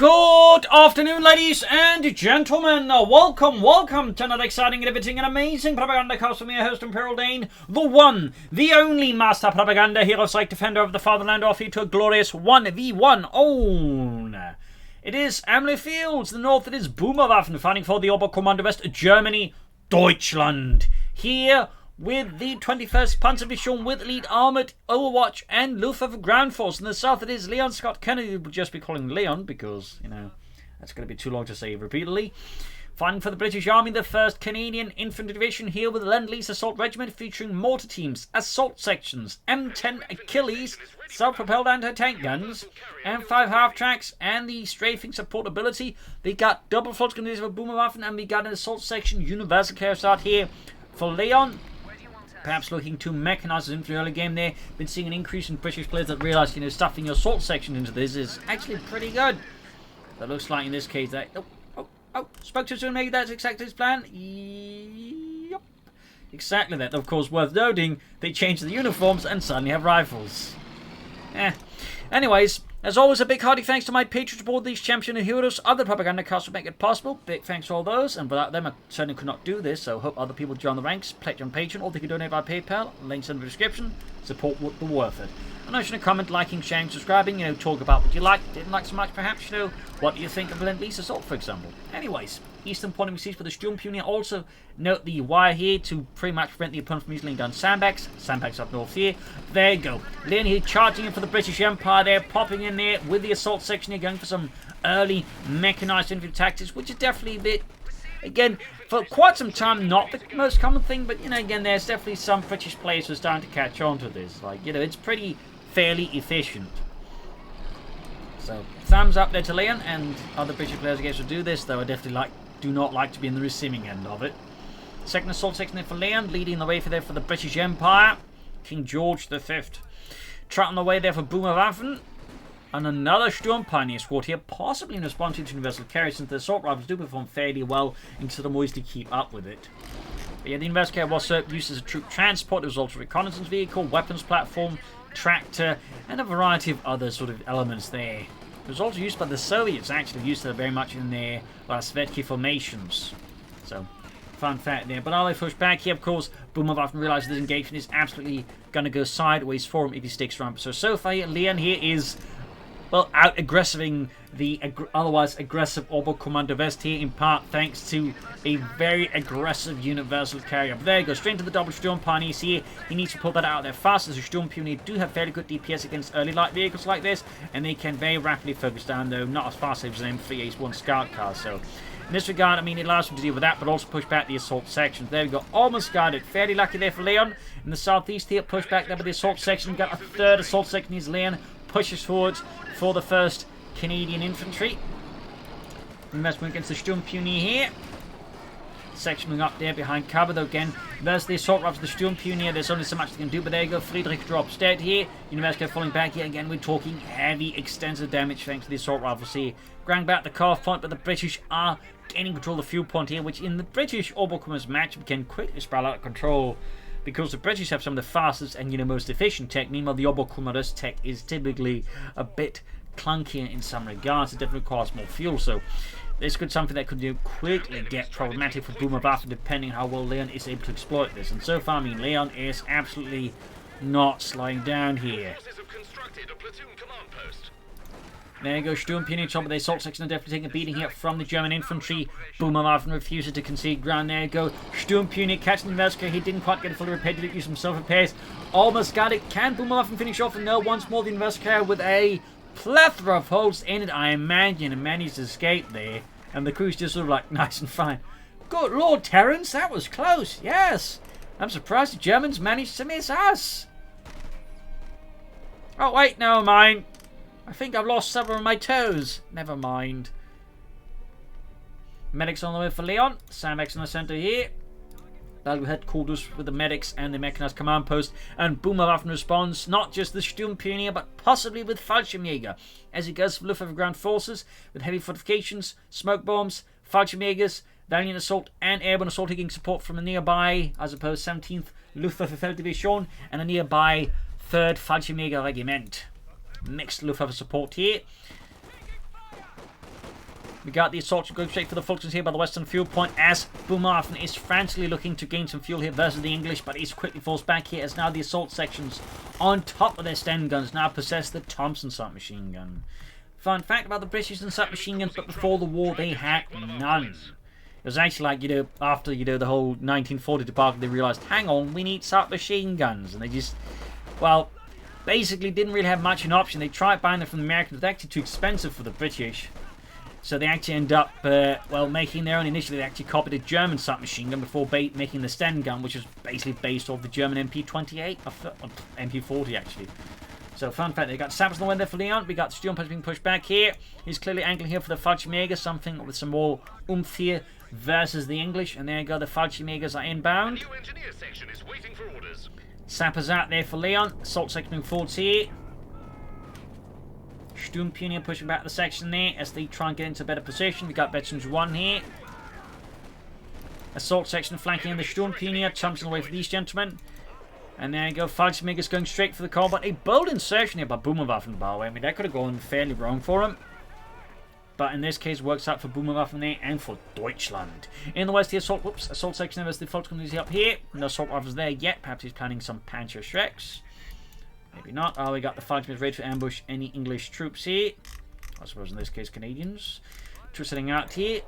Good afternoon, ladies and gentlemen. Welcome to another exciting, riveting, and amazing Propagandacast with me, your host, Imperial Dane, the one, the only master propaganda hero, psych defender of the fatherland, off you to a glorious 1v1 own. It is Amilly Fields. The north, it is Boomerwaffen, fighting for the Oberkommando Germany, Deutschland. Here with the 21st Panzerdivision with Elite Armored, Overwatch, and Luftwaffe Ground Force. In the south, it is Leon Scott Kennedy. We'll just be calling Leon because, that's going to be too long to say repeatedly. Fighting for the British Army, the 1st Canadian Infantry Division, here with Lease Assault Regiment, featuring mortar teams, assault sections, M10 Achilles, self-propelled anti-tank guns, and 5 half-tracks, and the strafing support ability. We got double floats for Boomerwaffen, and we got an assault section, universal care start here for Leon. Perhaps looking to mechanise his infantry early game there. Been seeing an increase in British players that realise, stuffing your assault section into this is actually pretty good. That looks like in this case that... spoke too soon, maybe that's exactly his plan. Yep. Exactly that. Of course, worth noting, they changed the uniforms and suddenly have rifles. Anyways, as always, a big hearty thanks to my patrons aboard these champion and heroes. Other Propagandacasts will make it possible. Big thanks to all those, and without them I certainly could not do this, so hope other people join the ranks, pledge on Patreon, or they can donate via PayPal. Links in the description. Support would be worth it. And I should comment, liking, sharing, subscribing, talk about what you liked, didn't like so much perhaps, what do you think of Lease Assault, for example. Anyways, Eastern point of siege for the Sturmpionier. Also note the wire here to pretty much prevent the opponent from easily down sandbags. Sandbags up north here. There you go. Leon here charging in for the British Empire there, popping in there with the assault section here, going for some early mechanized infantry tactics, which is definitely a bit, again, for quite some time, not the most common thing, but, again, there's definitely some British players who are starting to catch on to this. It's pretty fairly efficient. So, thumbs up there to Leon, and other British players, I guess, will do this, though I definitely do not like to be in the receiving end of it. Second assault section there for Leon, leading the way for the British Empire, King George V. Trotting the way there for Boomerwaffen, and another Sturmpioneer squad here, possibly in response to universal carry, since the assault rifles do perform fairly well and consider ways to keep up with it. But yeah, the universal carry was used as a troop transport. It was also a reconnaissance vehicle, weapons platform, tractor, and a variety of other sort of elements there. It was also used by the Soviets, actually used it very much in their Svetki formations. So, fun fact there. But I'll push back here, of course. Boomerwaffen realizes this engagement is absolutely going to go sideways for him if he sticks around. So far, Leon here is, well, out-aggressiving the otherwise aggressive Oberkommando West here, in part thanks to a very aggressive universal carrier. But there you go, straight into the double Sturmpioneers here. He needs to pull that out there fast, as the Sturmpioneer do have fairly good DPS against early light vehicles like this, and they can very rapidly focus down, though not as fast as an M3 Ace-1 Scout car. So, in this regard, it allows him to deal with that, but also push back the assault sections. There we go, almost got it. Fairly lucky there for Leon. In the southeast here, push back there with the assault section. Got a third assault section. He's Leon. Pushes forward for the 1st Canadian Infantry. Investment against the Sturmpioneer here. Sectioning up there behind cover, though again, there's the assault rifles, the Sturmpioneer. There's only so much they can do, but there you go. Friedrich drops dead here. University falling back here. Again, we're talking heavy, extensive damage thanks to the assault rifles here. Grang back the car point, but the British are gaining control of the fuel point here, which in the British Oberkommandos match can quickly spiral out of control, because the British have some of the fastest and most efficient tech. Meanwhile, the Oberkommandos tech is typically a bit clunkier in some regards. It definitely requires more fuel, so this could something that could quickly get problematic for Boomerwaffen, depending on how well Leon is able to exploit this. And so far, Leon is absolutely not slowing down here. There you go, Sturmpioneer top of the assault section are definitely taking a beating here from the German infantry. Boomerwaffen refuses to concede ground. There you go, Sturmpioneer catching the America. He didn't quite get it fully repaired. Did use some self-repairs. Almost got it. Can Boomerwaffen finish off? And no, once more the America with a plethora of holes in it. I imagine and managed to escape there. And the crew's just sort of nice and fine. Good Lord, Terrence, that was close. Yes. I'm surprised the Germans managed to miss us. Oh, wait, never mind. I think I've lost several of my toes. Never mind. Medics on the way for Leon. Sandbags in the center here. Battle headquarters with the medics and the mechanized command post. And Boomerwaffen responds, not just the Sturmpioneer, but possibly with Fallschirmjäger, as he goes for Luftwaffe ground forces with heavy fortifications, smoke bombs, Fallschirmjägers, Valiant assault and airborne assault, taking support from a nearby, as opposed 17th Luftwaffe Felddivision and a nearby 3rd Fallschirmjäger Regiment. Mixed Luftwaffe support here. We got the assault going straight for the Falcons here by the western fuel point as Boomerwaffen is frantically looking to gain some fuel here versus the English, but he's quickly falls back here as now the assault sections on top of their Sten guns now possess the Thompson submachine gun. Fun fact about the British and submachine guns, but before the war they had none. It was actually like, you know, after, you know, the whole 1940 debacle, they realised, hang on, we need submachine guns. And they just, well, basically didn't really have much an option. They tried buying them from the Americans, but they're actually too expensive for the British. So they actually end up, well, making their own. Initially, they actually copied a German submachine gun before making the Sten gun, which is basically based off the German MP-28, or MP-40 actually. So, fun fact, they got sappers on the way there for Leon. We got Sturm Punch being pushed back here. He's clearly angling here for the Fallschirmjäger, something with some more oomph here versus the English. And there you go, the Fallschirmjägers are inbound. The new engineer section is waiting for orders. Sappers out there for Leon. Assault section moving forwards here. Sturmpioneer pushing back the section there as they try and get into a better position. We got Veterans 1 here. Assault section flanking in the Sturmpioneer. Thompson away for these gentlemen. And there you go, Fallschirmjäger's going straight for the combat. A bold insertion here by Boomerwaffen, by the way. I mean, that could have gone fairly wrong for him. But in this case, works out for Boomerwaffen there and for Deutschland. In the west, the assault section of the Volkskongress up here. No assault rifles there yet. Perhaps he's planning some Panzer Shreks. Maybe not. Oh, we got the Fallschirmjägers ready to ambush any English troops here. I suppose in this case, Canadians. Troops sitting out here.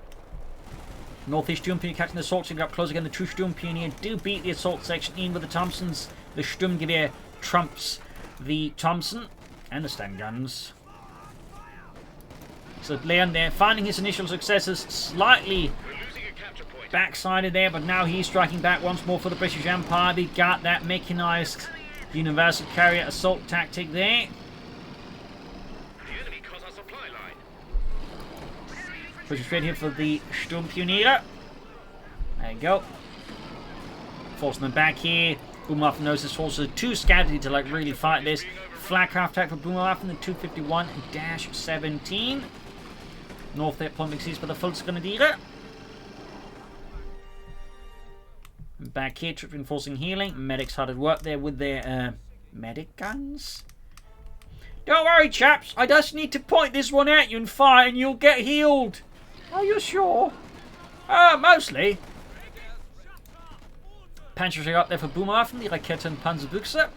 Northeast Sturmpioneer catching the assault section up close again. The true Sturmpioneer do beat the assault section in with the Thompsons. The Sturmgewehr trumps the Thompson and the Sten guns. So Leon there finding his initial successes, slightly backsided there, but now he's striking back once more for the British Empire. They got that mechanized universal carrier assault tactic there. The enemy cut our supply line. Pushing straight here for the Sturmpioneer. There you go. Forcing them back here. Boomerwaffen knows his forces are too scattered to like really fight this. Flak half attack for Boomerwaffen, the 251-17. North there, pumping seas for the Volksgrenadiere. Back here, troops reinforcing healing. Medics hard at work there with their medic guns. Don't worry, chaps. I just need to point this one at you and fire, and you'll get healed. Are you sure? Mostly. Panzer up there for Boomerwaffen, the Rakete and Panzerbüchse.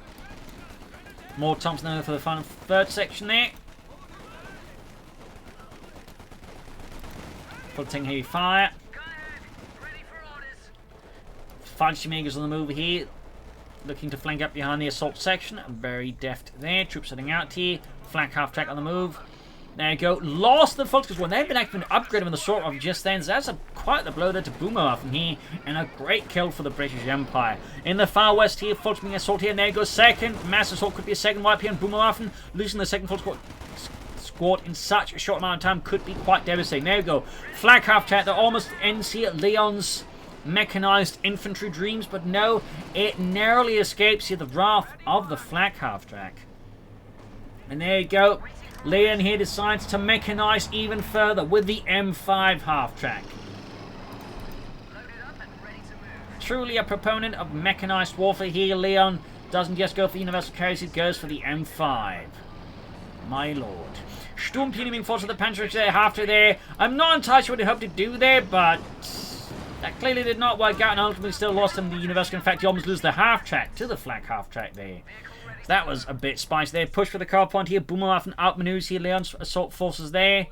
More Thompson there for the final third section there. Putting heavy fire. Fallschirmjägers on the move here. Looking to flank up behind the assault section. Very deft there. Troops heading out here. Flank half track on the move. There you go. Lost the Volkskongress one. They've been actually upgraded with the short rifle just then. So that's quite the blow there to Boomerwaffen here. And a great kill for the British Empire. In the far west here, Volkskongress assault here. And there goes second. Mass assault could be a second wipe here on Boomerwaffen. Losing the second Volkskongress squad in such a short amount of time could be quite devastating. There we go. Flag half track that almost ends here. Leon's mechanized infantry dreams. But no, it narrowly escapes here the wrath of the flak half track. And there you go. Leon here decides to mechanize even further with the M5 half-track. Truly a proponent of mechanized warfare here, Leon doesn't just go for the universal carriers, he goes for the M5. My lord. Sturmpioneer being forced with the Panzer there, half-track there. I'm not entirely sure what he hoped to do there, but that clearly did not work out and ultimately still lost him the universal. In fact, he almost loses the half-track to the flak half-track there. That was a bit spicy there. Push for the car point here. Boomerwaffen outmaneuvers here. Leon's assault forces there.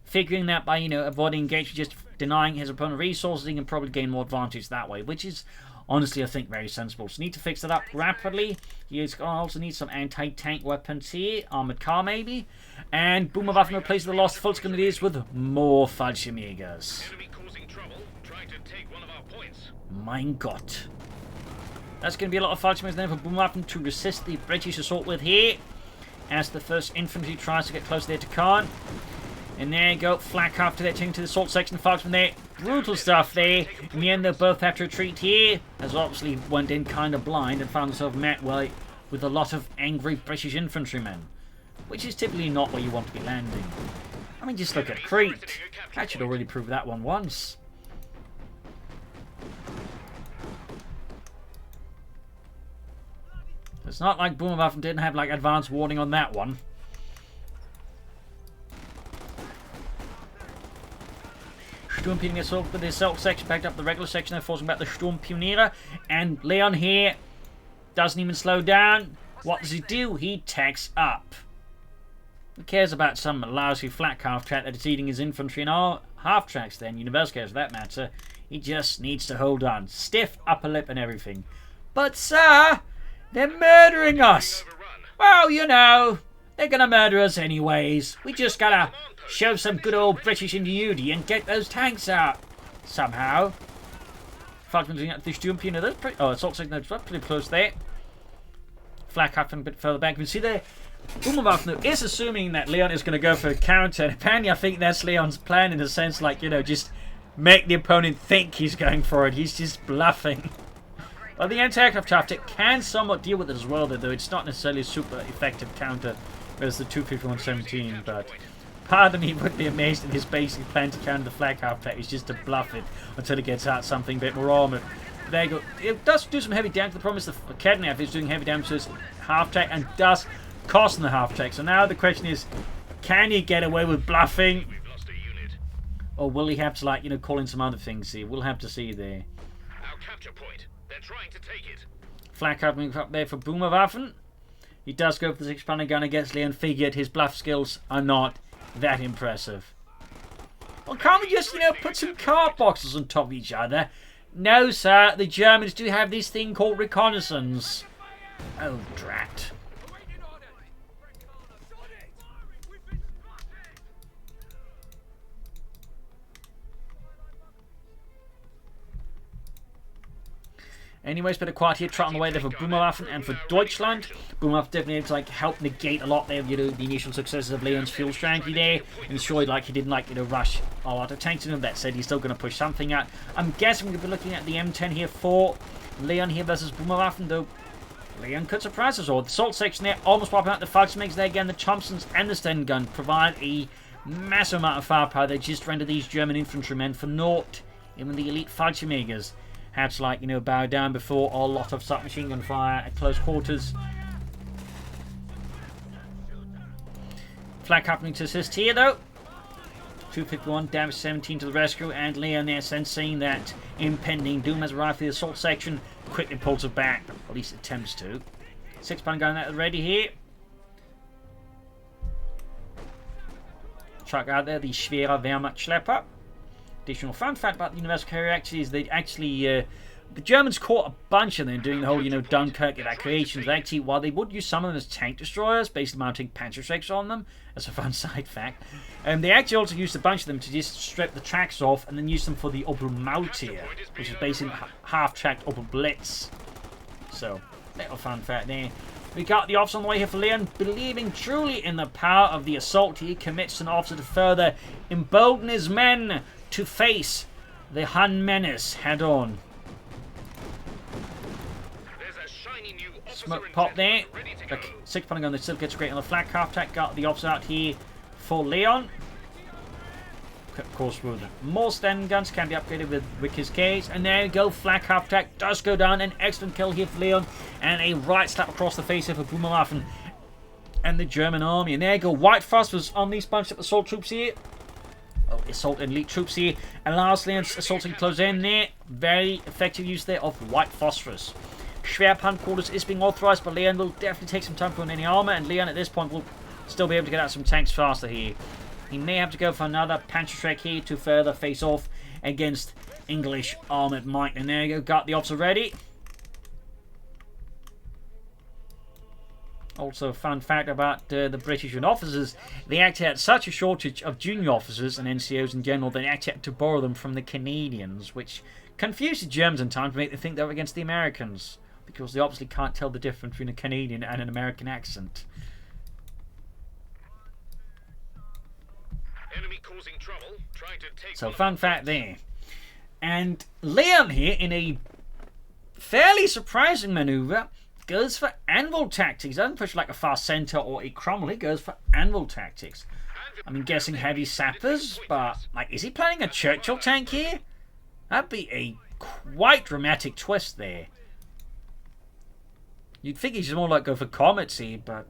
Figuring that by, avoiding engagement, just denying his opponent resources, he can probably gain more advantage that way. Which is, honestly, I think very sensible. So need to fix that up rapidly. He also needs some anti-tank weapons here. Armored car, maybe. And Boomerwaffen replaces the lost Volksgrenadiers with more Fallschirmjägers. Enemy causing trouble, trying to take one of our points. Mein Gott. That's going to be a lot of Fallschirmjägers there for Boomerwaffen to resist the British assault with here. As the first infantry tries to get close there to Khan. And there you go, flak after that, taking to the assault section. Fallschirmjäger there. Brutal stuff there. In the end, they'll both have to retreat here. As obviously went in kind of blind and found themselves met with a lot of angry British infantrymen. Which is typically not where you want to be landing. I mean, just look at Crete. That should already prove that one once. It's not like Boomerwaffen didn't have like advance warning on that one. Sturmpioneer assault with the assault section, backed up the regular section, they're forcing back the Sturmpioneer, and Leon here doesn't even slow down. What does he do? He tacks up. Who cares about some lousy flak half-track that is eating his infantry and all half-tracks then? Universal cares for that matter. He just needs to hold on. Stiff upper lip and everything. But sir, they're murdering us. Well, you know, they're gonna murder us anyways. We just gotta show some good old British ingenuity and get those tanks out. Somehow. Falcons at the Sturmpioneer. Oh, it's also pretty close there. Flak half a bit further back. You can see there. Boomerwaffen is assuming that Leon is going to go for a counter. And apparently, I think that's Leon's plan in a sense, like, you know, just make the opponent think he's going for it. He's just bluffing. Well, the anti-aircraft tactic can somewhat deal with it as well, though it's not necessarily a super effective counter as the 251-17. But part of me would be amazed at his basic plan to counter the flag half-track is just to bluff it until it gets out something a bit more armored. There you go. It does do some heavy damage. The problem is the Kednaf is doing heavy damage to his half-track and does cost in the half-track. So now the question is, can he get away with bluffing? Or will he have to, like, you know, call in some other things here? We'll have to see there. Our capture point. They're trying to take it. Flak up there for Boomerwaffen. He does go for the 6-pounder gun against Leon. Figured his bluff skills are not that impressive. Well, can't we just, you know, put some cart boxes on top of each other? No, sir. The Germans do have this thing called reconnaissance. Oh, drat. Anyways, bit of quiet here. Trot on the way there for Boomerwaffen and for Deutschland. Boomerwaffen definitely able to, like, help negate a lot there, you know, the initial successes of Leon's fuel strategy there. Ensure, like, he didn't, like, you know, rush a lot of tanks in him. That said, he's still going to push something out. I'm guessing we're going to be looking at the M10 here for Leon here versus Boomerwaffen, though Leon could surprise us all. The assault section there almost wiping out the Fallschirmjägers there again. The Thompsons and the Sten gun provide a massive amount of firepower. They just render these German infantrymen for naught. Even the elite Fallschirmjägers had to, like, you know, bow down before a lot of submachine gun fire at close quarters. Flak happening to assist here, though. 251, damage 17 to the rescue, and Leon there sensing that impending doom has arrived for the assault section, quickly pulls it back, or at least attempts to. 6-pounder gun at the ready here. Truck out there, the Schwerer Wehrmachtschlepper. Additional fun fact about the Universal Carrier actually is they actually, the Germans caught a bunch of them doing the whole, you know, Dunkirk evacuations. They actually, while they would use some of them as tank destroyers, basically mounting Panzerschrecks on them, as a fun side fact, they actually also used a bunch of them to just strip the tracks off and then use them for the Obermautier, which is basically half-tracked Oberblitz. So, little fun fact there. We got the officer on the way here for Leon, believing truly in the power of the assault. He commits an officer to further embolden his men to face the Hun menace head on. Smoke pop there. The 6-pounder gun that still gets great on the flak half-track. Got the officer out here for Leon. Of course, with more Sten guns can be upgraded with Ricker's Ks. And there you go, flak half-track does go down. An excellent kill here for Leon. And a right slap across the face here for Boomerwaffen and the German army. And there you go, white phosphorus on these bunched up assault troops here. Oh, assault and elite troops here. And lastly, assaulting close in there. Very effective use there of white phosphorus. Schwerpunkt quarters is being authorized, but Leon will definitely take some time to put in any armor. And Leon at this point will still be able to get out some tanks faster here. He may have to go for another Panzerschreck here to further face off against English armored might. And there you go, got the officer ready. Also, a fun fact about the British and officers, they actually had such a shortage of junior officers and NCOs in general, they actually had to borrow them from the Canadians, which confused the Germans in time to make them think they were against the Americans, because they obviously can't tell the difference between a Canadian and an American accent. Enemy causing trouble, trying to take So, fun fact there. And Leon here, in a fairly surprising maneuver, goes for anvil tactics. He doesn't push like a fast center or a crumble. He goes for anvil tactics. I mean, guessing heavy sappers, but, like, is he playing a Churchill tank here? That'd be a quite dramatic twist there. You'd think he's more like go for comets here, but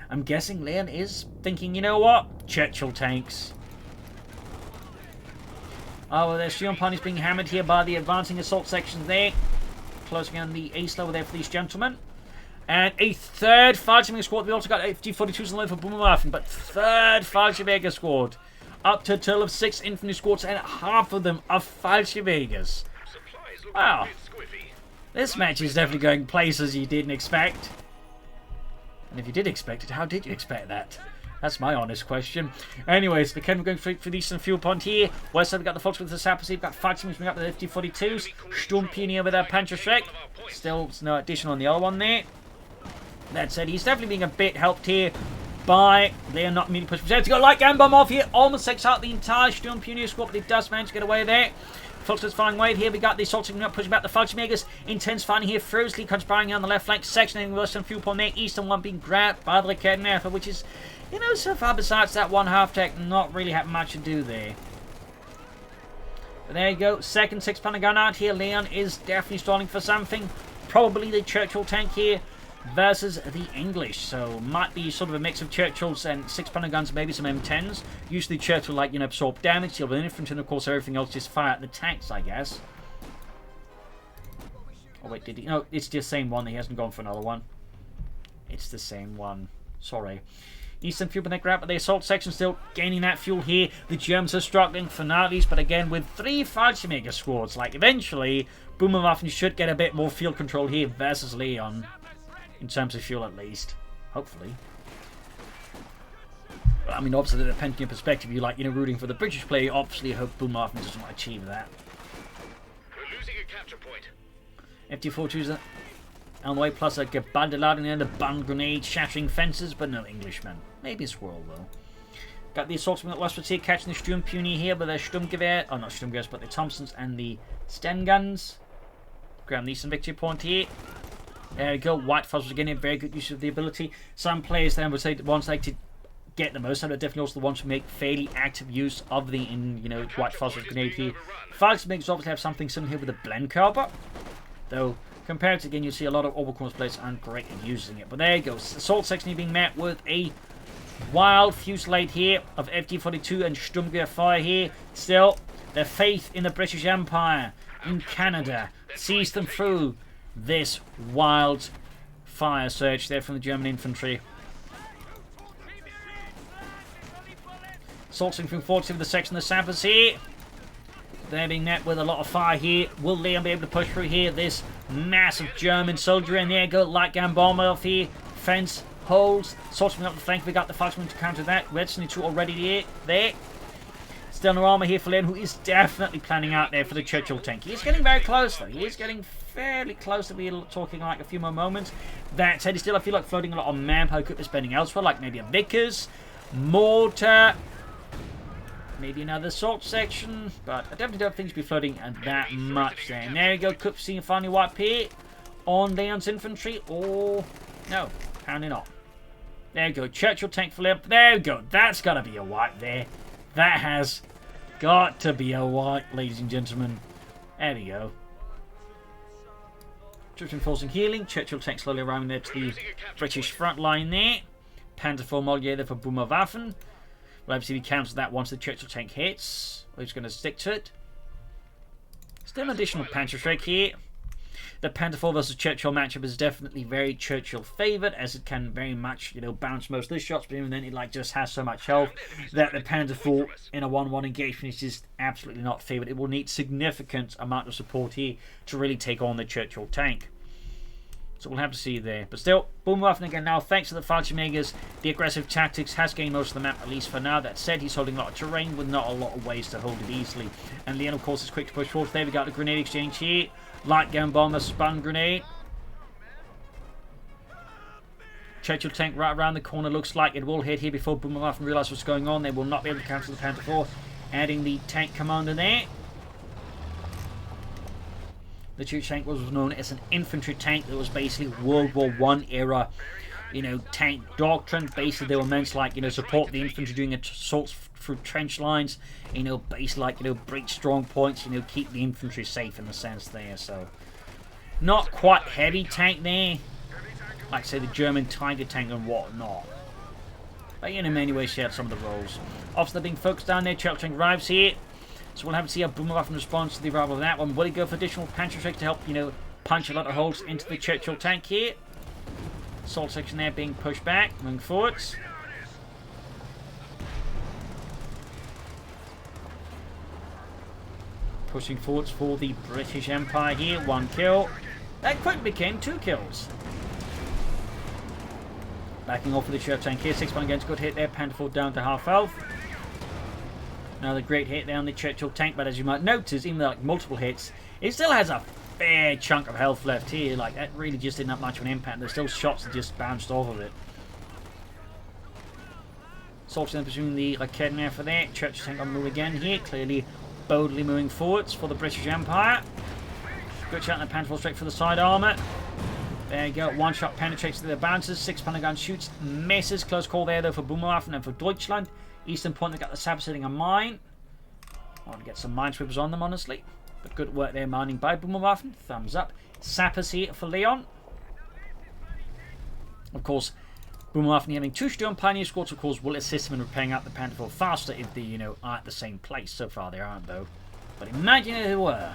I'm guessing Leon is thinking, you know what? Churchill tanks. Oh, well, their Shion Pony is being hammered here by the advancing assault sections there. Closing on the ace level there for these gentlemen. And a third Fallschirmjäger squad. We also got FG-42s on the way for Boomerwaffen, but third Fallschirmjäger squad. Up to a total of 6 infantry squads, and half of them are Fallschirmjägers. Wow. This match is definitely going places you didn't expect. And if you did expect it, how did you expect that? That's my honest question. Anyways, the Ken, we're going for the eastern fuel point here. West side, we've got the Volks with the Sappers. We've got Fallschirmjäger coming up with the FG-42s. Sturmpionier with their Panzerschreck. Still no addition on the other one there. That said, he's definitely being a bit helped here by Leon not immediately pushing. To go light gun bomb off here. Almost takes out the entire Sturmpionier squad, but he does manage to get away there. Volks flying wide here. We got the assault up, pushing back the Fallschirmjägers. Intense fighting here. Frosley conspiring on the left flank. Sectioning the western fuel point there. Eastern one being grabbed by the Raketenwerfer, which is, you know, so far besides that one half-tech, not really have much to do there. But there you go. Second 6-pounder gun out here. Leon is definitely stalling for something. Probably the Churchill tank here versus the English. So might be sort of a mix of Churchills and 6-pounder guns, maybe some M10s. Usually Churchill, like, you know, absorb damage, deal with infantry, and of course everything else just fire at the tanks, I guess. Oh wait, did he? No, it's the same one. He hasn't gone for another one. It's the same one. Sorry. Eastern fuel connect grab, but the assault section still gaining that fuel here. The Germans are struggling for now at least, but again with 3 Fallschirmjäger squads, like eventually Boomerwaffen should get a bit more field control here versus Leon. In terms of fuel, at least. Hopefully. But, I mean, obviously, depending on your perspective, you like, you know, rooting for the British player. Obviously, hope Boomerwaffen doesn't achieve that. We're losing a capture point. FT-42s on the way, plus a Gebandeladen and a band grenade shattering fences, but no Englishmen. Maybe a squirrel, though. Got the assaultsmen at westwards here, catching the Sturmpionier here with their Sturmgewehr. Oh, not Sturmgewehrs, but the Thompsons and the Sten guns. Graham Neeson victory point here. There we go. White Fuzzles again in very good use of the ability. Some players then would say the ones like to get the most out of it, definitely also the ones who make fairly active use of the White Fuzzles grenade here. Fallschirmjägers obviously have something similar here with the Blenkerber. Though compared to again you see a lot of Oberkorps players aren't great at using it. But there you go. Assault section being met with a wild fusillade here of FG-42 and Sturmgewehr fire here. Still, their faith in the British Empire, in Canada, sees them through this wild fire surge there from the German infantry. Assaulting from forward to the section of the Sappers here. They're being met with a lot of fire here. Will Leon be able to push through here? This massive German soldier in there. Go light gun bomb off here. Fence holds. Assaulting up the flank. We got the Fallschirmjäger to counter that. Redstone 2 already there. Still no armor here for Leon, who is definitely planning out there for the Churchill tank. He is getting very close, though. He is getting fairly close to be talking like a few more moments. That said, he still, I feel like, floating a lot on manpower could be spending elsewhere, like maybe a Vickers, mortar, maybe another assault section. But I definitely don't think he'll be floating that much there. And there you go, Cook seeing a finally wipe here on Leon's infantry. Or, no, apparently not. There you go, Churchill tank for Leon. There you go, that's got to be a wipe there. That has got to be a wipe, ladies and gentlemen. There we go. Troops enforcing healing. Churchill tank slowly arriving there to the British front line there. Panzer IV Moliere there for Boomerwaffen. We'll obviously counter that once the Churchill tank hits. We're just going to stick to it. Still an additional Panzerschreck here. The Panzer IV versus Churchill matchup is definitely very Churchill favoured, as it can very much, bounce most of the shots, but even then it just has so much health that the Panzer IV in a 1-1 engagement is just absolutely not favoured. It will need significant amount of support here to really take on the Churchill tank. So we'll have to see there. But still, Boomerwaffen again now, thanks to the Fallschirmjägers, the aggressive tactics has gained most of the map, at least for now. That said, he's holding a lot of terrain with not a lot of ways to hold it easily. And Leon, of course, is quick to push forward. There we got the grenade exchange here. Light gun bomber, spun grenade. Churchill tank right around the corner. Looks like it will hit here before Boomerwaffen realise what's going on. They will not be able to cancel the Panzer IV. Adding the tank commander there. The Churchill tank was known as an infantry tank that was basically World War I era, tank doctrine. Basically, they were meant to, support the infantry doing assaults through trench lines, basically, breach strong points, keep the infantry safe in a sense there. So, not quite heavy tank there, like say the German Tiger tank and whatnot. But in many ways, she had some of the roles. Officer being focused down there. Churchill tank arrives here. So we'll have to see how Boomerwaffen responds to the arrival of that one. Will he go for additional Panzer Strike to help, you know, punch a lot of holes into the Churchill tank here? Assault section there being pushed back, moving forwards. Pushing forwards for the British Empire here. 1 kill. That quickly became 2 kills. Backing off for the Churchill tank here. 6-1 against, good hit there. Panther 4 down to half health. Another great hit there on the Churchill tank, but as you might notice, even though like multiple hits, it still has a fair chunk of health left here. Like, that really just didn't have much of an impact. There's still shots that just bounced off of it. Assault then pursuing the Raketten for there. Churchill tank on the move again here. Clearly boldly moving forwards for the British Empire. Good shot in the Panther 4 straight for the side armour. There you go. 1 shot penetrates to the bounces. 6-pounder gun shoots. Misses. Close call there though for Boomerwaffen and for Deutschland. Eastern Point, they got the Sappers hitting a mine. I want to get some minesweepers on them, honestly. But good work there, mining by Boomerwaffen. Thumbs up. Sappers here for Leon. Of course, Boomerwaffen having 2 Sturm Pioneer squads, of course, will assist them in repairing up the Panther 4 faster if they, you know, are at the same place. So far, they aren't, though. But imagine if they were.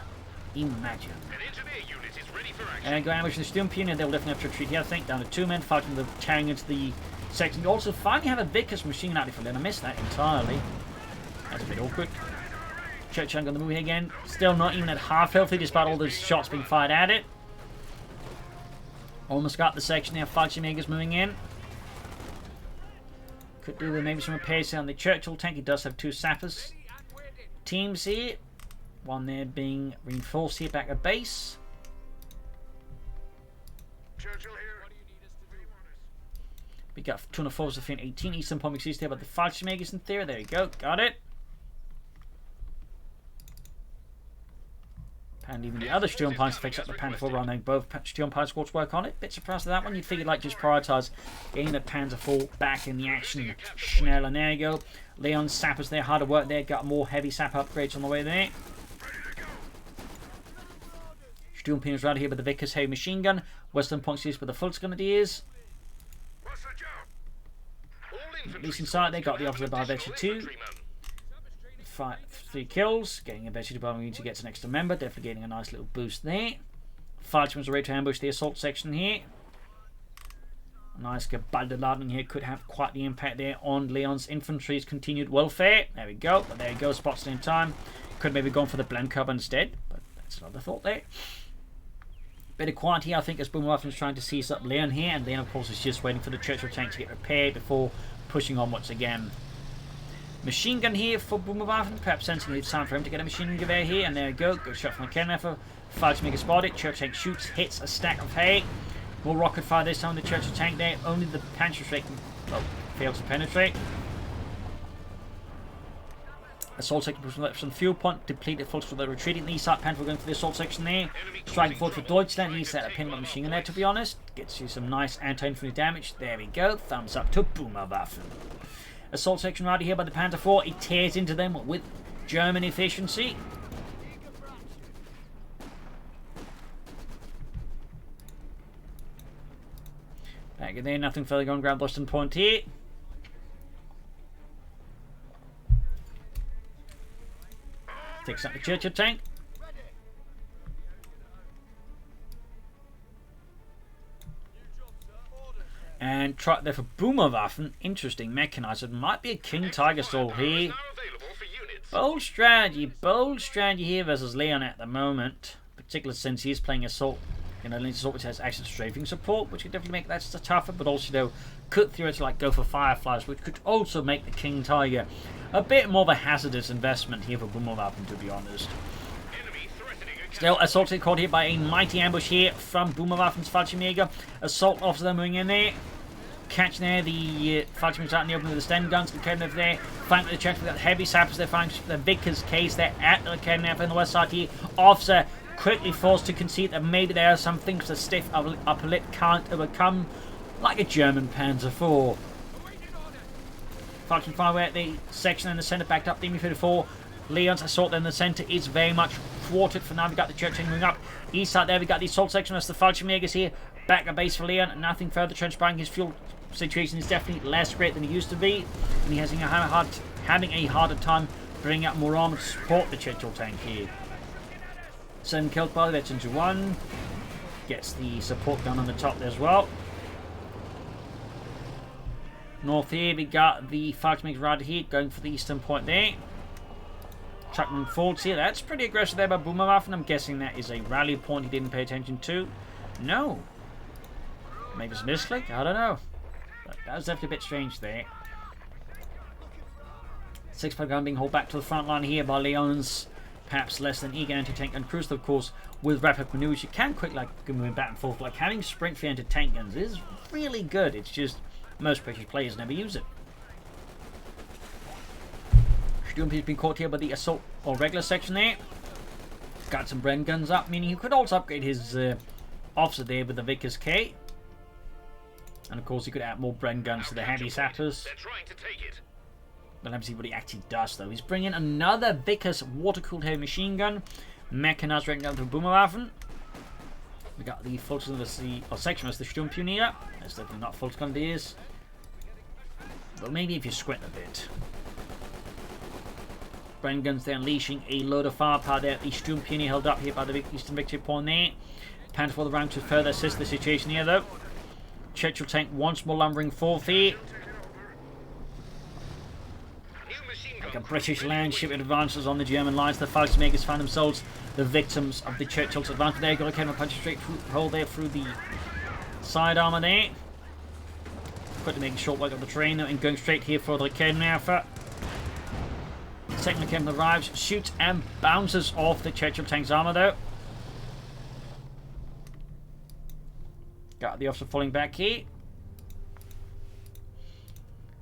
Imagine. An engineer unit is ready for action. And go ambush the Sturm Pioneer. They'll definitely have to retreat here, I think. Down to 2 men fighting the carrying into the section. You also finally have a Vickers machine out for Leon. I missed that entirely. That's a bit awkward. Churchill on the move here again. Still not even at half healthy despite all those shots being fired at it. Almost got the section there. Fallschirmjägers moving in. Could do with maybe some repairs here on the Churchill tank. He does have 2 sappers teams here. One there being reinforced here back at base. Churchill here. We got 204s of 18 Eastern Point exists there, but the Fallschirmjägers in theory. There you go. Got it. And even the other Sturm Pines fix up the Panther 4 running. Both Sturm Pine squads work on it. Bit surprised at that one. You'd figure like just prioritise getting the Panzer 4 back in the action. Schnell, and there you go. Leon's sappers there, harder work there. Got more heavy sapper upgrades on the way there. Sturm Pines right here with the Vickers heavy machine gun. Western Point used with the Volksgrenadiers. What's the job? At least inside they got the opposite by Vetcher 2. 3 kills, getting a Vetcher department to get an extra member, definitely getting a nice little boost there. Fallschirmjägers are ready to ambush the assault section here. A nice Gebalde here could have quite the impact there on Leon's infantry's continued welfare. There we go, but there you go, spots in time. Could maybe gone for the Blend Cover instead, but that's another thought there. Bit of quiet here, I think, as Boomerwaffen's trying to seize up Leon here, and Leon, of course, is just waiting for the Churchill tank to get repaired before pushing on once again. Machine gun here for Boomerwaffen, perhaps sensing it's time for him to get a machine gun gewehr here, and there we go. Good shot from the Kenneffer. Fallschirmjäger spotted. Churchill tank shoots, hits a stack of hay. More rocket fire this time. The Churchill tank there. Only the Panzer Strike fails to penetrate. Assault section pushes from the fuel point, depleted full for the retreating. The east side Panther going for the assault section there. Striking forward for Deutschland. He's set a pin machine gun there, to be honest. Gets you some nice anti-infantry damage. There we go. Thumbs up to Boomerwaffen. Assault section right here by the Panther 4. It tears into them with German efficiency. Back in there, nothing further going. Grab Western Point here. Takes up the Churchill tank. And try there for Boomerwaffen. Interesting mechanized. It might be a King Tiger stall here. Bold strategy here versus Leon at the moment. Particularly since he's playing assault. You know, assault which has access to strafing support, which could definitely make that tougher, but also though could theoretically like go for Fireflies, which could also make the King Tiger a bit more of a hazardous investment here for Boomerwaffen, to be honest. Still, assault caught here by a mighty ambush here from Boomerwaffen's Fallschirmjäger. Assault officer moving in there. Catching there the Fallschirmjägers out in the open with the Sten guns. The Kevin over there. Finding the chance we got heavy sappers there. Finding the Vickers case there at the Kevin on the west side here. Officer quickly forced to concede that maybe there are some things the stiff upper lip can't overcome, like a German Panzer IV. Fallschirmjäger fire away at the section in the centre, backed up the Mi-54. Leon's assault in the centre is very much thwarted for now. We got the Churchill moving up. East side there, we got the assault section. That's the Fallschirmjägers here. Back at base for Leon. Nothing further transpiring. His fuel situation is definitely less great than it used to be. And he has having a harder time bring up more armor to support the Churchill tank here. 7 kills by the veterans 1. Gets the support gun on the top there as well. North here, we got the Falcon right here, going for the eastern point there. Truckman Fields here, that's pretty aggressive there by Boomerwaffen. I'm guessing that is a rally point he didn't pay attention to. No. Maybe it's a misclick, I don't know. But that was definitely a bit strange there. 6-5 gun being hauled back to the front line here by Leon's perhaps less than eager anti-tank gun crews. Of course, with rapid maneuvers, you can quick like moving back and forth. Like having sprint for anti-tank guns is really good. It's just most British players never use it. Stumpy's been caught here by the assault or regular section there. Got some Bren guns up, meaning he could also upgrade his officer there with the Vickers K. And of course, he could add more Bren guns to the heavy sappers. They're trying to take it. We'll have to see what he actually does, though. He's bringing another Vickers water-cooled heavy machine gun. Mechanized right down to Boomerwaffen. We got the full section as the Sturmpioneer. That's definitely not full Grenadiers. But maybe if you squint a bit. Bren guns there unleashing a load of firepower there. The Sturmpioneer held up here by the Eastern Victory Point there. Panther for the round to further assist the situation here, though. Churchill tank once more lumbering forth here. Like a British landship advances on the German lines. The Volksmakers find themselves the victims of the Churchill's advance. There, got a camera punch straight through the hole there through the side armor there. Quickly making short work of the terrain and going straight here for the Raketenwerfer. Second camera arrives, shoots and bounces off the Churchill tank's armor though. Got the officer falling back here.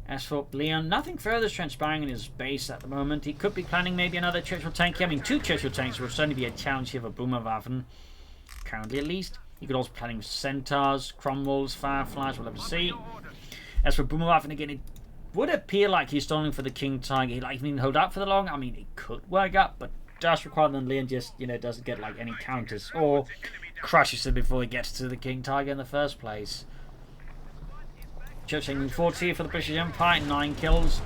As for Leon, nothing further is transpiring in his base at the moment. He could be planning maybe another Churchill tank here. I mean, 2 Churchill tanks would certainly be a challenge here for Boomerwaffen. Currently, at least. He could also be planning Centaurs, Cromwells, Fireflies, we'll have to see. As for Boomerwaffen, again, it would appear like he's stalling for the King Tiger. He like, hold up for the long. I mean, it could work up, but does require that Leon just, doesn't get like any counters or crushes him before he gets to the King Tiger in the first place. Churchill moving forward here for the British Empire, 9 kills.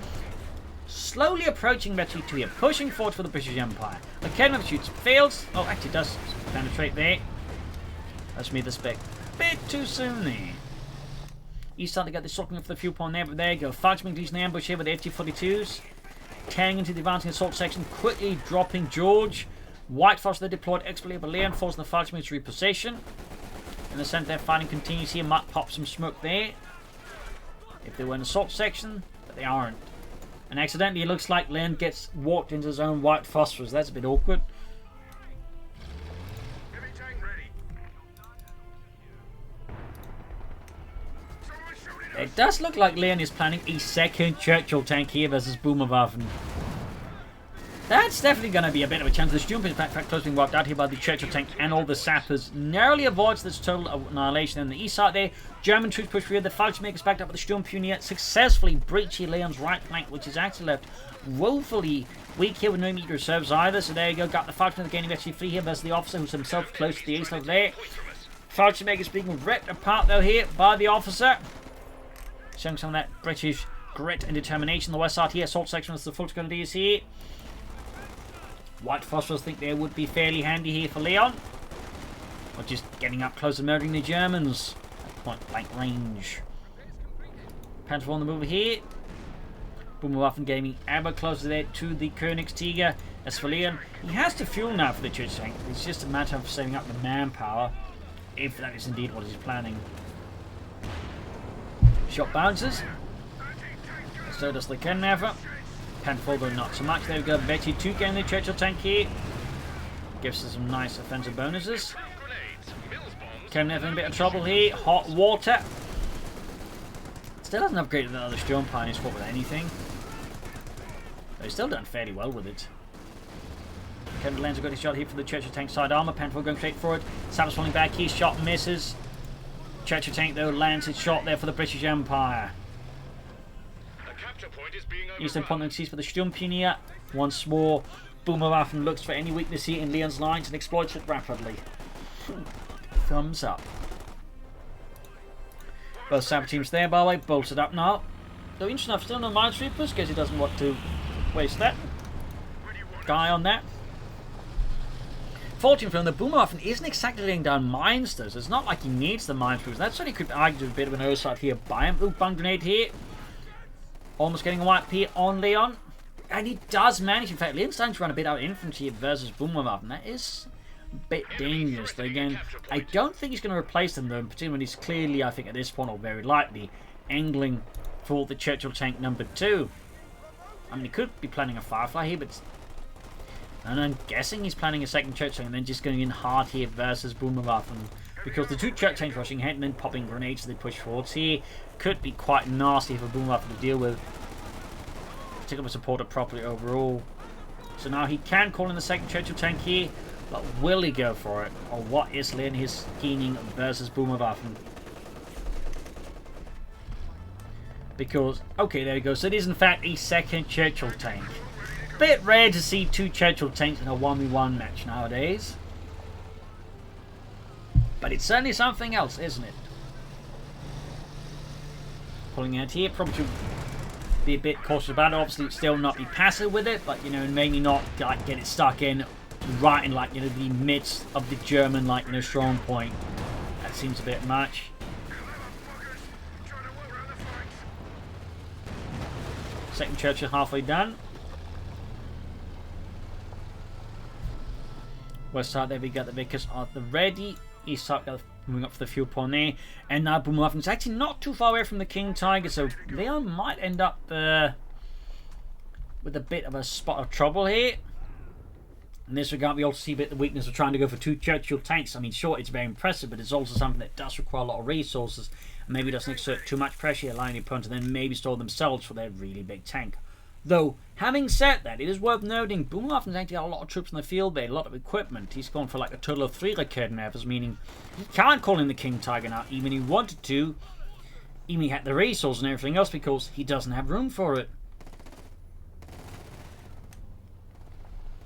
Slowly approaching Metro 2 here, pushing forward for the British Empire. The cannon shoots, fails. Oh, actually does penetrate there. That's me the spec. Bit too soon there. He's starting to get the shotgun for the fuel point there, but there you go. Falchman leads an ambush here with the FT-42s. Tearing into the advancing assault section, quickly dropping George. White Foster deployed expertly, but Leon forcing the Falchman to reposition. In the center, fighting continues here. Might pop some smoke there. If they were in the assault section, but they aren't. And accidentally, it looks like Leon gets walked into his own white phosphorus. That's a bit awkward. It does look like Leon is planning a second Churchill tank here versus Boomerwaffen. That's definitely going to be a bit of a chance. The Sturm is back close being wiped out here by the Churchill tank and all the sappers. Narrowly avoids this total annihilation on the east side there. German troops push through. The Falchmakers backed up with the Sturmpioneer, successfully breaching Leon's right flank, which is actually left woefully weak here with no immediate reserves either. So there you go. Got the Falchmakers gaining actually free here versus the officer who's himself close to the ace level there. Falchmakers being ripped apart though here by the officer. Showing some of that British grit and determination. The west side here, assault section is the full Grenadiers here. White Phosphorus think they would be fairly handy here for Leon. Or just getting up close and murdering the Germans at point blank range. Panther on the move here. Boomerwaffen gaming ever closer there to the Königstiger. As for Leon, he has to fuel now for the Church tank. It's just a matter of saving up the manpower, if that is indeed what he's planning. Shot bounces. So does the Raketenwerfer. Panther though not so much. There we go. Betty 2 getting the Churchill tank here. Gives us some nice offensive bonuses. Raketenwerfer in a bit of trouble here. Hot water. Still hasn't upgraded the other Storm Pioneers fought with anything. But he's still done fairly well with it. Kevin Lands got his shot here for the Churchill tank side armor. Panther going straight for it. Sappers falling back. His shot misses. Churchill tank though lands his shot there for the British Empire. Eastern Ponton sees for the Sturmpioneer. Once more, Boomerwaffen looks for any weakness here in Leon's lines and exploits it rapidly. Thumbs up. Both Sapper teams there, by the way, bolted up now. Though interesting enough, still no Minesweepers, because he doesn't want to waste that. guy on that. Fortunately, the Boomerwaffen isn't exactly laying down mines, though, so it's not like he needs the mines, because that certainly could argue a bit of an oversight here by him. Ooh, bung grenade here. Almost getting a wipe here on Leon. And he does manage, in fact, Leon's starting to run a bit out of infantry versus Boomerwaffen. That is a bit dangerous, though, again, I don't think he's going to replace them, though, particularly when he's clearly, I think, at this point, or very likely, angling for the Churchill tank number 2. I mean, he could be planning a Firefly here, but... And I'm guessing he's planning a second Church tank and then just going in hard here versus Boomerwaffen. Because the 2 Church tanks rushing ahead and then popping grenades as they push forwards here could be quite nasty for Boomerwaffen to deal with. Particularly with supported properly overall. So now he can call in the second Churchill tank here, but will he go for it? Or what is Leon his scheming versus Boomerwaffen? Because, okay, there we go. So it is in fact a second Churchill tank. Bit rare to see 2 Churchill tanks in a 1v1 match nowadays. But it's certainly something else, isn't it? Pulling out here, probably should be a bit cautious about it. Obviously, still not be passive with it, but, you know, maybe not like get it stuck in right in, like, you know, the midst of the German, like, you know, strong point. That seems a bit much. Second Churchill halfway done. West side there we got the Vickers at the ready. East side got moving up for the fuel point there. And now Boomerwaffen's actually not too far away from the King Tiger, so Leon might end up with a bit of a spot of trouble here. In this regard, we also see a bit the weakness of trying to go for 2 Churchill tanks. I mean, sure, it's very impressive, but it's also something that does require a lot of resources. And maybe doesn't exert too much pressure, allowing the opponent to then maybe store themselves for their really big tank. Though, having said that, it is worth noting Boomerwaffen's actually got a lot of troops in the field there, a lot of equipment. He's gone for like a total of 3 manuevers, meaning he can't call in the King Tiger now, even if he wanted to, even if he had the resources and everything else, because he doesn't have room for it.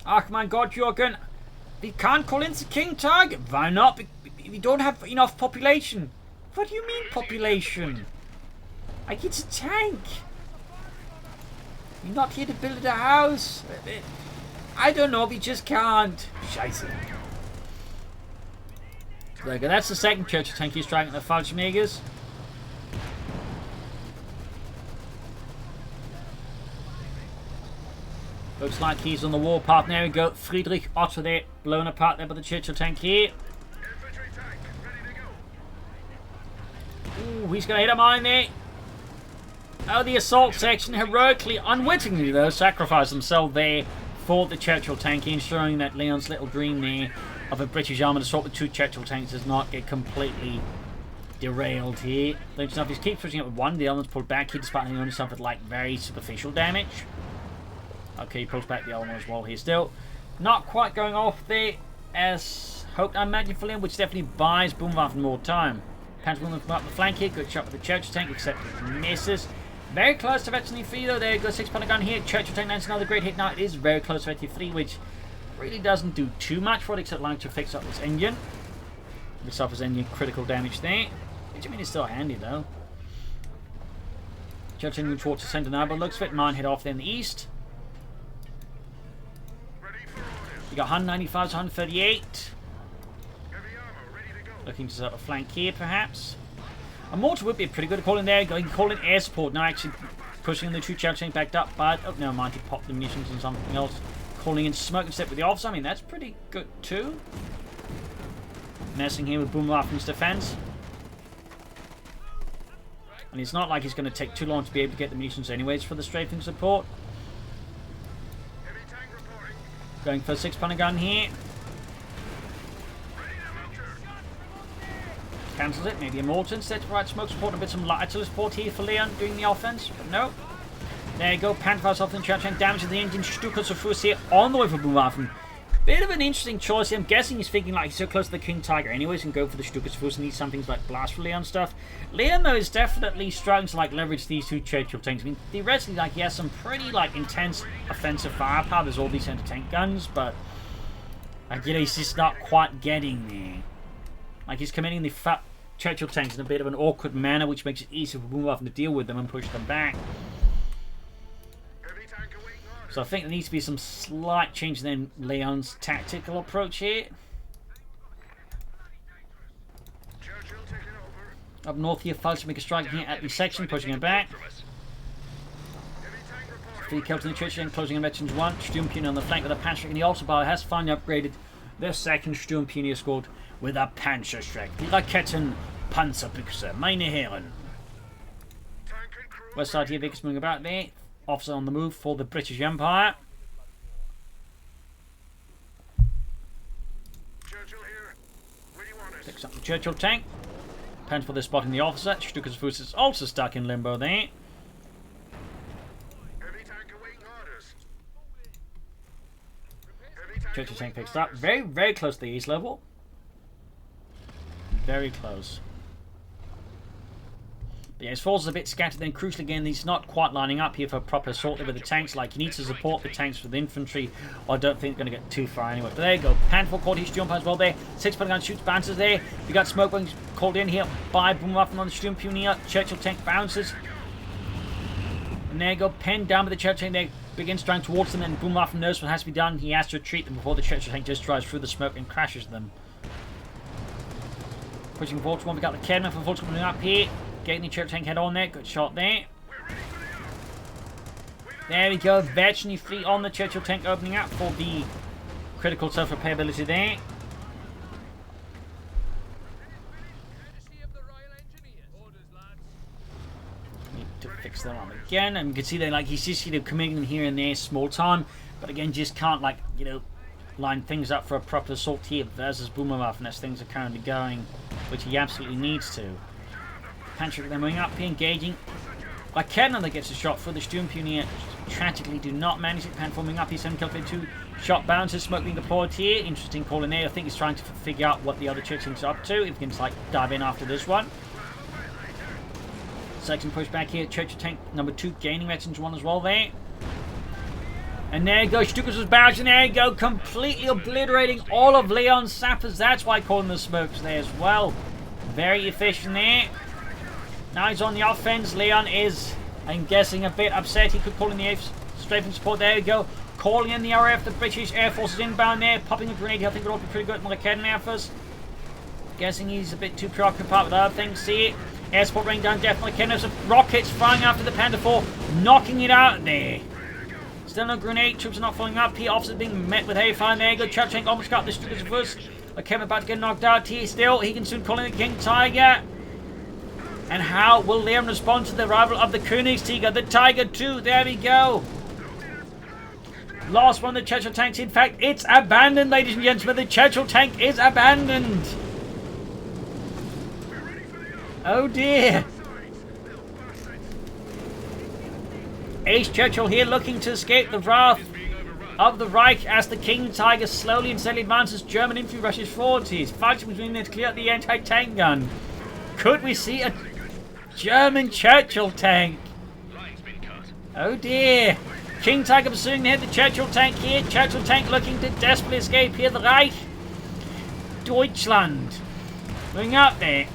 Oh my god, Jürgen, he can't call in the King Tiger. Why not? We don't have enough population. What do you mean population? Like, it's a tank. You're not here to build a house. I don't know, we just can't. Scheiße. There we go. That's the second Churchill tank he's trying at the Fallschirmjägers. Looks like he's on the warpath. There we go. Friedrich Otto there, blown apart there by the Churchill tank here. Ooh, he's going to hit a mine there. Oh, the assault section heroically, unwittingly though, sacrificed themselves there for the Churchill tank, ensuring that Leon's little dream there of a British armoured assault with 2 Churchill tanks does not get completely derailed here. Looks like he keeps pushing up with 1, the other one's pulled back here despite having only suffered like very superficial damage. Okay, he pulls back the other one as well here still. Not quite going off there as hoped, I imagine, for Leon, which definitely buys Boomerwaffen more time. Panther moving up the flank here, good shot with the Churchill tank, except it misses. Very close to Veteran 3 though, there goes 6-pounder gun here. Churchill tank lands another great hit now. It is very close to Veteran 3, which really doesn't do too much for it, except allowing to fix up this engine. It suffers engine critical damage there. Which I mean is still handy though. Churchill moving towards the centre now, but looks fit. Mine hit off there in the east. You got 195 to 138. Looking to set up a flank here perhaps. A mortar would be a pretty good call in there. You can call in air support. Now actually pushing the 2 Churchill tank backed up, but oh no, mind, he popped the munitions and something else. Calling in smoke instead with the officer. I mean, that's pretty good too. Messing here with Boomerwaffen's defense. And it's not like he's going to take too long to be able to get the munitions anyways for the strafing support. Going for a 6-pounder gun here. Cancels it, maybe a mortar instead to provide smoke support and a bit some light artillery support here for Leon doing the offense, but no. There you go, Panthers off the Churchill tank, damage to the engine, Stuka zu Fuß here on the way for Boomerwaffen. Bit of an interesting choice here. I'm guessing he's thinking like he's so close to the King Tiger anyways and go for the Stuka zu Fuß and need some things like blast for Leon stuff. Leon though is definitely struggling to like leverage these 2 Churchill tanks. I mean, theoretically like he has some pretty like intense offensive firepower. There's all these anti-tank guns, but like, you know, he's just not quite getting there. Like, he's committing the Churchill tanks in a bit of an awkward manner, which makes it easier for Boomerwaffen to deal with them and push them back. So I think there needs to be some slight change in Leon's tactical approach here. Up north here, Fields to make a strike here at the section, pushing him back. 3 kills in the church, then closing in veterans 1. Sturmpuni on the flank with a Panzer, and the Autobahn has finally upgraded their second Sturmpuni squad with a Panzerschreck. Die Raketen Panzerbüchse, meine Herren. West side here, Vickers moving about there. Officer on the move for the British Empire. Picks up the Churchill tank. Pens for this spotting the officer. Stuka's Fuss is also stuck in limbo there. Churchill tank picks up. Very, very close to the east level. Very close. But yeah, his forces are a bit scattered. Then crucially again, he's not quite lining up here for a proper assault with the tanks. Like, he needs to support the tanks with infantry, or I don't think they're going to get too far anyway. But there you go. Panful caught his Sturmpuni as well there. 6 gun shoots, bounces there. You got smoke bombs called in here by Boomerwaffen on the Sturmpuni. Churchill tank bounces. And there you go. Pinned down by the Churchill tank there. Begins trying towards them, and Boomerwaffen knows what has to be done. He has to retreat them before the Churchill tank just drives through the smoke and crashes them. Pushing forward to one. We got the cannon for Volks coming up here. Getting the Churchill tank head on there. Good shot there. There we go. Veteran fleet on the Churchill tank opening up for the critical self-repayability there. Need to fix that on again. And you can see that, like, he's just, committing here and there small time. But again, just can't, like, line things up for a proper assault here versus Boomerwaffen as things are currently going, which he absolutely needs to. Panzer then moving up here, engaging. Like Cannon that gets a shot for the Sturmpuni tragically do not manage it. Pan forming up here, 7 kills, 2 shot bounces, smoke being deployed here. Interesting call in there. I think he's trying to figure out what the other Churchill's up to. If he can like dive in after this one. Second push back here. Churchill tank number 2 gaining veterans 1 as well there. And there you go, Stukas was barraged, and there you go, completely obliterating all of Leon's sappers. That's why I call them the smokes there as well. Very efficient there. Now he's on the offense. Leon is, I'm guessing, a bit upset. He could call in the 8th strafing support. There you go. Calling in the RAF. The British Air Force is inbound there. Popping a grenade. I think it would all be pretty good. Malakedan Air Force. Guessing he's a bit too preoccupied with other things. See it. Air support raining down. Definitely Malakedan. Some rockets flying after the Panther 4. Knocking it out there. Still no grenade. Troops are not following up here. Officers being met with heavy fire. There you go. Churchill tank almost got the Stukas first. Malakedan about to get knocked out here. Still, he can soon call in the King Tiger. And how will Leon respond to the arrival of the Königstiger, the Tiger 2? There we go. Last one of the Churchill tanks. In fact, it's abandoned, ladies and gentlemen. The Churchill tank is abandoned. Oh dear. Ace Churchill here looking to escape the wrath of the Reich as the King Tiger slowly and steadily advances. German infantry rushes forward. He's fighting between them to clear out the anti-tank gun. Could we see a German Churchill tank? Oh dear. King Tiger pursuing ahead. The Churchill tank here. Churchill tank looking to desperately escape here. The Reich. Deutschland. Moving up there.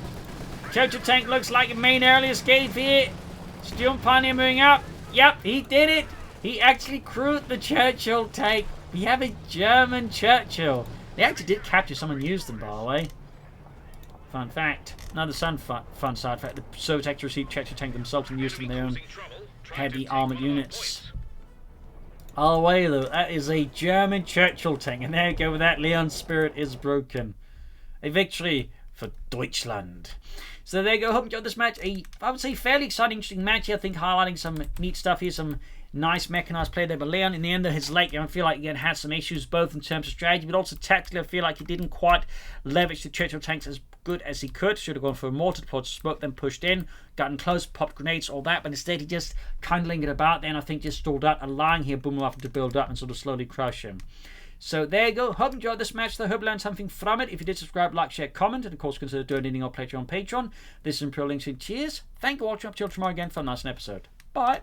Churchill tank looks like it may narrowly escape here. Sturmpuni moving up. Yep, he did it. He actually crewed the Churchill tank. We have a German Churchill. They actually did capture someone and use them, by the way. Fun fact. Another fun side fact. The Soviets actually received Churchill tank themselves and used them in their own heavy armoured units. Oh, wait, though. That is a German Churchill tank. And there you go with that. Leon's spirit is broken. A victory for Deutschland. So there you go. Hope you enjoyed this match. I would say fairly exciting, interesting match here. I think highlighting some neat stuff here. Some nice mechanized play there. But Leon, in the end of his late game, I feel like he had some issues both in terms of strategy, but also tactically. I feel like he didn't quite leverage the Churchill tanks as good as he could. Should have gone for a mortar, deployed smoke, then pushed in, gotten close, popped grenades, all that. But instead, he just kind of lingered about there, and I think just stalled out, allowing here Boomerwaffen to build up and sort of slowly crush him. So there you go. Hope you enjoyed this match. I hope you learned something from it. If you did, subscribe, like, share, comment, and of course consider donating or Patreon. This is Imperial Links. Cheers. Thank you for watching. Up till tomorrow again for a nice episode. Bye.